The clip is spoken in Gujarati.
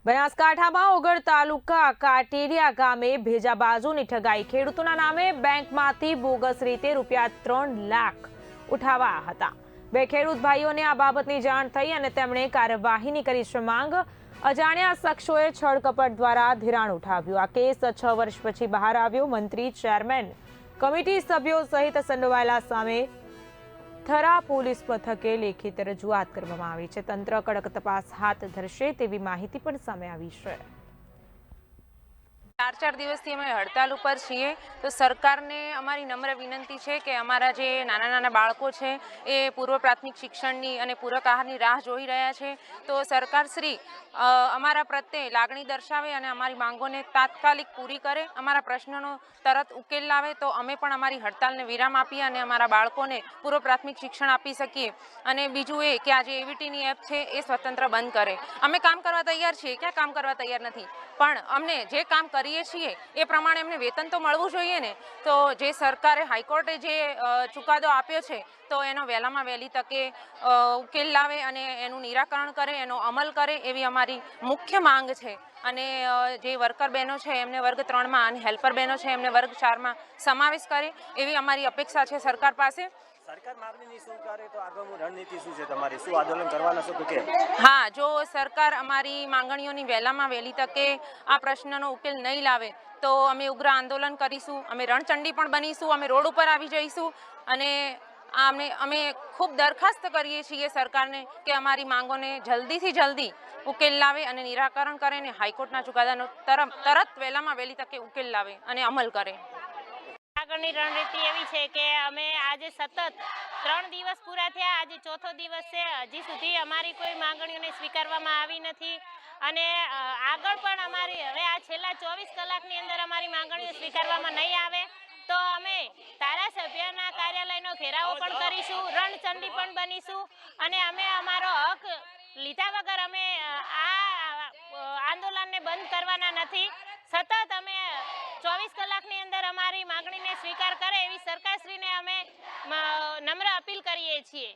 બનાસકાંઠામાં ઓગળ તાલુકા કાટેરિયા ગામે ભેજાબાજુની ઠગાઈ। ખેડૂતોના નામે બેંકમાંથી બોગસ રીતે ₹3 લાખ ઉઠાવાયા હતા। બે ખેડૂત ભાઈઓને આ બાબતની જાણ થઈ અને તેમણે કાર્યવાહીની કરી છે માંગ। અજાણ્યા શખ્સોએ છળકપટ દ્વારા ધિરાણ ઉઠાવ્યું। આ કેસ 6 વર્ષ પછી બહાર આવ્યો। મંત્રી, ચેરમેન, કમિટી સભ્યો સહિત સંડોવાયેલા સામે થરા પોલીસ મથકે લેખિત રજૂઆત કરવામાં આવી છે। તંત્ર કડક તપાસ હાથ ધરશે તેવી માહિતી પણ સામે આવી છે। 4 દિવસથી અમે હડતાલ ઉપર છીએ। તો સરકારને અમારી નમ્ર વિનંતી છે કે અમારા જે નાના બાળકો છે એ પૂર્વ પ્રાથમિક શિક્ષણની અને પૂરક આહારની રાહ જોઈ રહ્યા છે। તો સરકાર શ્રી અમારા પ્રત્યે લાગણી દર્શાવે અને અમારી માંગોને તાત્કાલિક પૂરી કરે, અમારા પ્રશ્નોનો તરત ઉકેલ લાવે તો અમે પણ અમારી હડતાલને વિરામ આપીએ અને અમારા બાળકોને પૂર્વ પ્રાથમિક શિક્ષણ આપી શકીએ। અને બીજું એ કે આ જે એવીટીની એપ છે એ સ્વતંત્ર બંધ કરે। અમે કામ કરવા તૈયાર છીએ, ક્યાં કામ કરવા તૈયાર નથી, પણ અમને જે કામ કરીએ છીએ એ પ્રમાણે અમને વેતન તો મળવું જોઈએ ને। તો જે સરકારે હાઈકોર્ટે જે ચુકાદો આપ્યો છે તો એનો વહેલામાં વહેલી તકે ઉકેલ લાવે અને એનું નિરાકરણ કરે, એનો અમલ કરે એવી અમારી મુખ્ય માંગ છે। અને જે વર્કર બહેનો છે એમને વર્ગ 3માં અને હેલ્પર બહેનો છે એમને વર્ગ 4માં સમાવેશ કરે એવી અમારી અપેક્ષા છે સરકાર પાસે। સરકાર માગણી શું કરે તો આગળની રણનીતિ શું છે તમારી? શું આંદોલન કરવાના છો કે? હા, જો સરકાર અમારી માંગણીઓની વહેલામાં વહેલી તકે આ પ્રશ્નનો ઉકેલ નહીં લાવે તો અમે ઉગ્ર આંદોલન કરીશું। અમે રણચંડી પણ બનીશું, અમે રોડ ઉપર આવી જઈશું અને અમે ખૂબ દરખાસ્ત કરીએ છીએ સરકારને કે અમારી માંગોને જલ્દીથી જલ્દી ઉકેલ લાવે અને નિરાકરણ કરે અને હાઈકોર્ટના ચુકાદાનો તરત વહેલામાં વહેલી તકે ઉકેલ લાવે અને અમલ કરે। આગળની રણનીતિ એવી છે કે અમે આજે સતત 3 દિવસ પૂરા થયા, આજે ચોથો દિવસ છે, હજી સુધી અમારી કોઈ માંગણીઓને સ્વીકારવામાં આવી નથી અને આગળ પણ અમારી હવે આ છેલ્લા 24 કલાકની અંદર અમારી માંગણીઓ સ્વીકારવામાં નહીં આવે તો અમે ધારાસભ્યના કાર્યાલયનો ઘેરાવો પણ કરીશું, રણચંડી પણ બનીશું અને અમે અમારો હક લીધા વગર અમે આ આંદોલનને બંધ કરવાના નથી। સતત અમે 24 કલાકની અંદર અમારી માંગણીને સ્વીકાર કરે એવી સરકારશ્રીને અમે નમ્ર અપીલ કરીએ છીએ।